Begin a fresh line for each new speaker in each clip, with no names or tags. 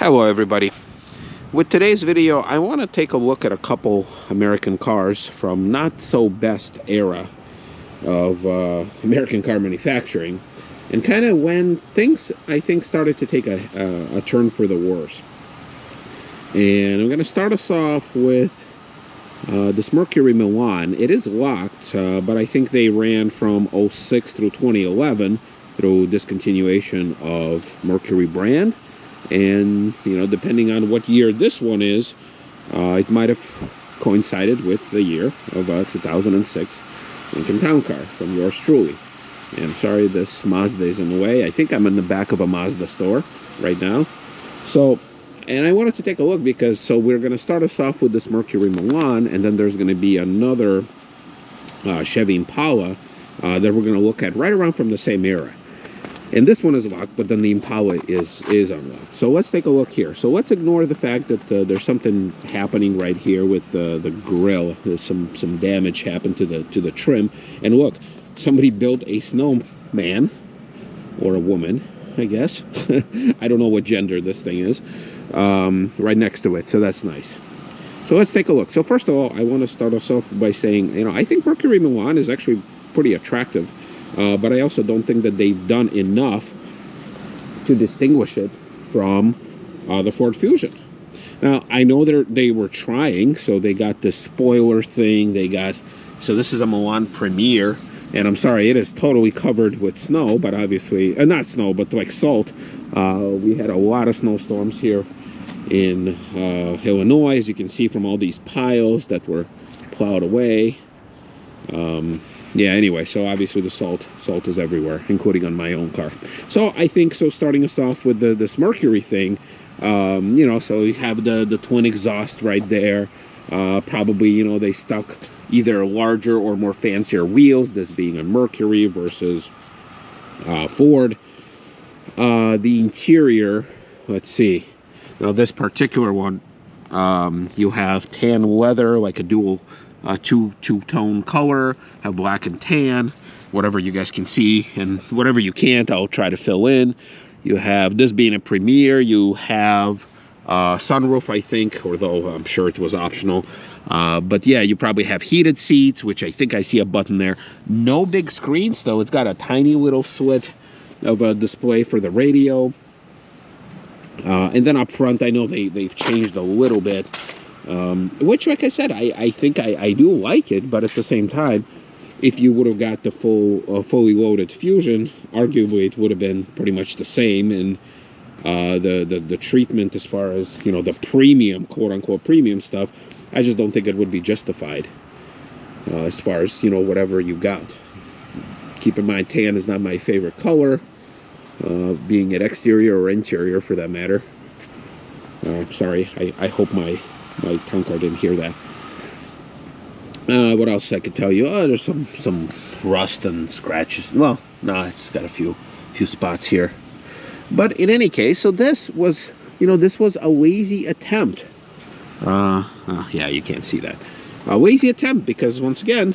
Hello everybody. With today's video, I want to take a look at a couple American cars from not so best era of American car manufacturing, and kind of when things, I think, started to take a turn for the worse. And I'm going to start us off with this Mercury Milan. It is locked, but I think they ran from 06 through 2011 through discontinuation of Mercury brand. And, you know, depending on what year this one is, it might have coincided with the year of 2006 Lincoln Town Car from yours truly. And I'm sorry this Mazda is in the way. I think I'm in the back of a Mazda store right now. So, and I wanted to take a look because, so we're going to start us off with this Mercury Milan, and then there's going to be another Chevy Impala that we're going to look at right around from the same era. And this one is locked, but then the Impala is unlocked. So let's take a look here. So let's ignore the fact that there's something happening right here with the grill. There's some damage happened to the trim. And look, somebody built a snowman, or a woman, I guess. I don't know what gender this thing is, right next to it. So that's nice. So let's take a look. So first of all, I want to start us off by saying, you know, I think Mercury Milan is actually pretty attractive. But I also don't think that they've done enough to distinguish it from the Ford Fusion. Now, I know they were trying, so they got this spoiler thing. So this is a Milan Premier, and I'm sorry, it is totally covered with snow, but obviously, not snow, but like salt. We had a lot of snowstorms here in Illinois, as you can see from all these piles that were plowed away. Yeah, anyway, so obviously the salt is everywhere, including on my own car. So I think, so starting us off with this Mercury thing, you know, so you have the twin exhaust right there. Probably, you know, they stuck either larger or more fancier wheels, this being a Mercury versus Ford. The interior, let's see. Now this particular one, you have tan leather, like a dual two-tone color, have black and tan, whatever you guys can see, and whatever you can't, I'll try to fill in. You have, this being a Premier, you have sunroof, I think, although I'm sure it was optional. But yeah, you probably have heated seats, which I think I see a button there. No big screens, though. It's got a tiny little slit of a display for the radio. And then up front, I know they've changed a little bit. Which, like I said, I think I do like it, but at the same time, if you would have got the fully loaded Fusion, arguably it would have been pretty much the same, and the treatment as far as, you know, the premium, quote-unquote premium stuff, I just don't think it would be justified as far as, you know, whatever you got. Keep in mind, tan is not my favorite color, being it exterior or interior for that matter. Sorry, I hope my town car didn't hear that. What else I could tell you? Oh, there's some rust and scratches. Well, no, it's got a few spots here. But in any case, so this was, you know, this was a lazy attempt. Yeah, you can't see that. A lazy attempt because, once again,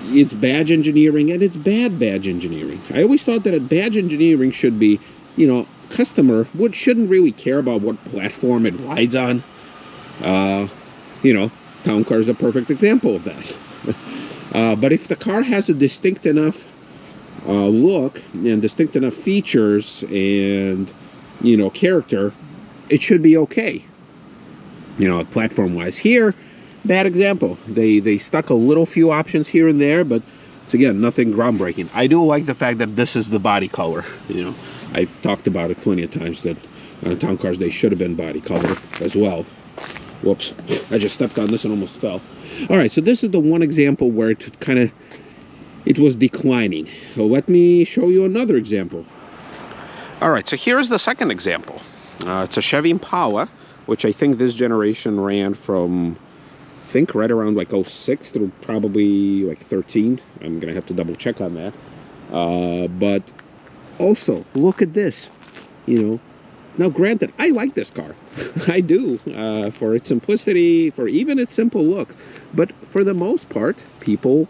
it's badge engineering, and it's bad badge engineering. I always thought that a badge engineering should be, you know, customer shouldn't really care about what platform it rides on. You know, Town Car is a perfect example of that. But if the car has a distinct enough look and distinct enough features and, you know, character, it should be okay. You know, platform-wise. Here, bad example. They stuck a little few options here and there, but it's, again, nothing groundbreaking. I do like the fact that this is the body color. You know, I've talked about it plenty of times that on Town Cars they should have been body color as well. Whoops, I just stepped on this and almost fell. All right, so this is the one example where it was declining. So let me show you another example. All right, so here's the second example. It's a Chevy Impala, which I think this generation ran from, I think, right around like 06 through probably like 13. I'm going to have to double check on that. But also, look at this, you know. Now, granted, I like this car. I do, for its simplicity, for even its simple look. But for the most part, people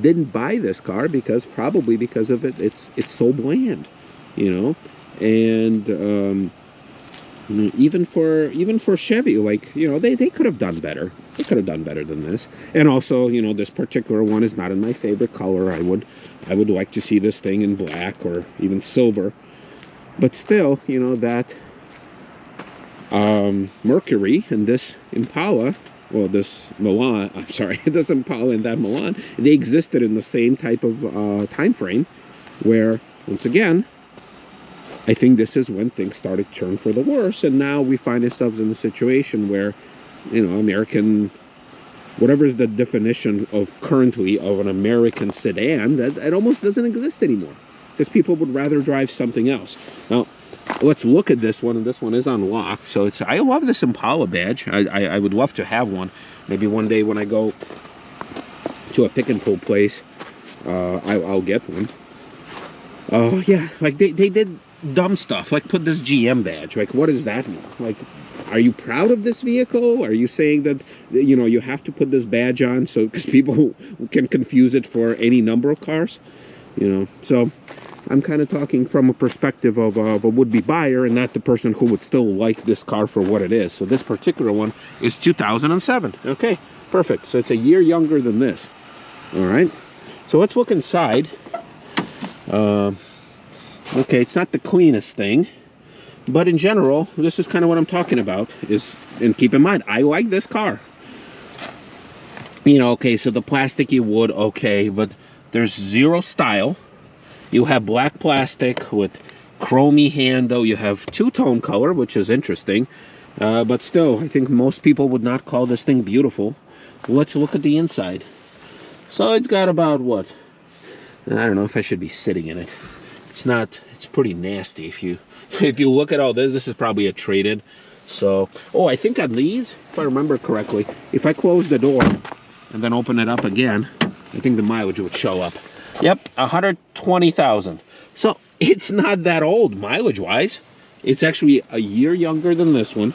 didn't buy this car probably because of it's so bland, you know. And Even for Chevy, like, you know, they could have done better. They could have done better than this. And also, you know, this particular one is not in my favorite color. I would like to see this thing in black or even silver. But still, you know, that Mercury and this Impala, well, this Milan, I'm sorry, this Impala and that Milan, they existed in the same type of time frame, where, once again, I think this is when things started to turn for the worse, and now we find ourselves in a situation where, you know, American, whatever is the definition of currently of an American sedan, that it almost doesn't exist anymore, because people would rather drive something else. Now, let's look at this one, and this one is unlocked. So it's, I love this Impala badge. I would love to have one. Maybe one day when I go to a pick and pull place, I'll get one. Yeah, like they did dumb stuff, like put this GM badge. Like, what does that mean? Like, are you proud of this vehicle? Are you saying that, you know, you have to put this badge on so, because people can confuse it for any number of cars, you know? So I'm kind of talking from a perspective of a would-be buyer, and not the person who would still like this car for what it is. So this particular one is 2007. Okay, perfect. So it's a year younger than this. All right, so let's look inside. Okay, it's not the cleanest thing, but in general, this is kind of what I'm talking about. And keep in mind, I like this car. You know, okay, so the plasticky wood, okay, but there's zero style. You have black plastic with chromey handle. You have two-tone color, which is interesting. But still, I think most people would not call this thing beautiful. Let's look at the inside. So it's got about what? I don't know if I should be sitting in it. It's not, it's pretty nasty. If you look at all this is probably a trade-in. So, oh, I think on these, if I remember correctly, if I close the door and then open it up again, I think the mileage would show up. Yep, 120,000. So it's not that old mileage-wise. It's actually a year younger than this one.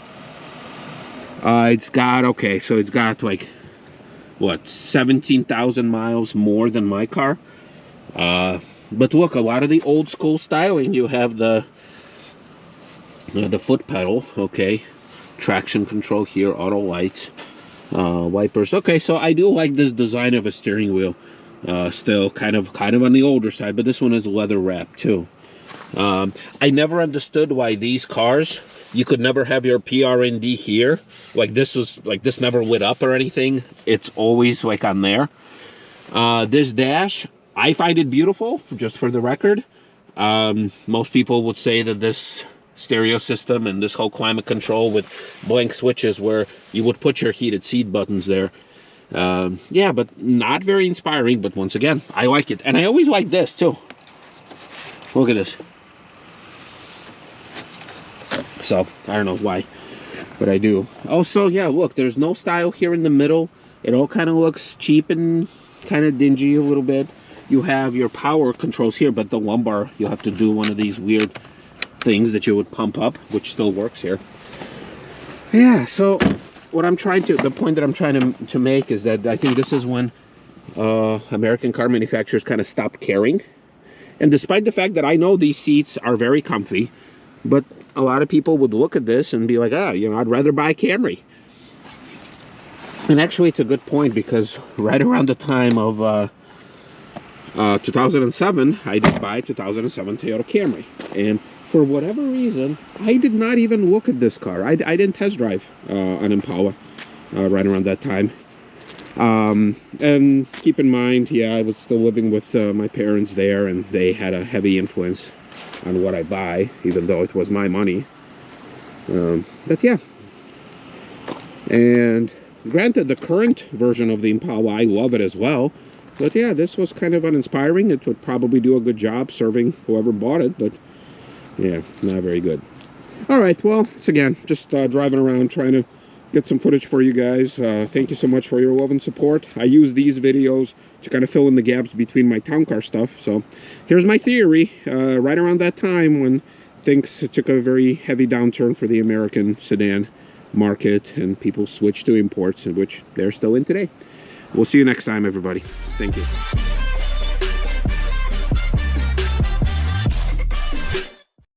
It's got, okay, so it's got like, what, 17,000 miles more than my car. But look, a lot of the old school styling, you have the foot pedal, okay, traction control here, auto lights, wipers. Okay, so I do like this design of a steering wheel. Still kind of on the older side, but this one is leather wrapped too. I never understood why these cars, you could never have your PRND here. Like this never lit up or anything. It's always like on there. This dash, I find it beautiful, just for the record. Most people would say that this stereo system and this whole climate control with blank switches where you would put your heated seat buttons there. Yeah, but not very inspiring, but once again, I like it. And I always like this too. Look at this. So, I don't know why, but I do. Also, yeah, look, there's no style here in the middle. It all kind of looks cheap and kind of dingy a little bit. You have your power controls here, but the lumbar, you'll have to do one of these weird things that you would pump up, which still works here. Yeah, so what I'm trying to, the point that I'm trying to make is that I think this is when American car manufacturers kind of stopped caring. And despite the fact that I know these seats are very comfy, but a lot of people would look at this and be like, ah, you know, I'd rather buy a Camry. And actually, it's a good point, because right around the time of 2007, I did buy a 2007 Toyota Camry. And for whatever reason, I did not even look at this car. I didn't test drive an Impala right around that time. And keep in mind, yeah, I was still living with my parents there, and they had a heavy influence on what I buy, even though it was my money. But yeah. And granted, the current version of the Impala, I love it as well. But yeah, this was kind of uninspiring. It would probably do a good job serving whoever bought it, but yeah, not very good. All right, well, it's again, just driving around trying to get some footage for you guys. Thank you so much for your love and support. I use these videos to kind of fill in the gaps between my town car stuff. So here's my theory. Right around that time when things took a very heavy downturn for the American sedan market and people switched to imports, which they're still in today. We'll see you next time, everybody. Thank you.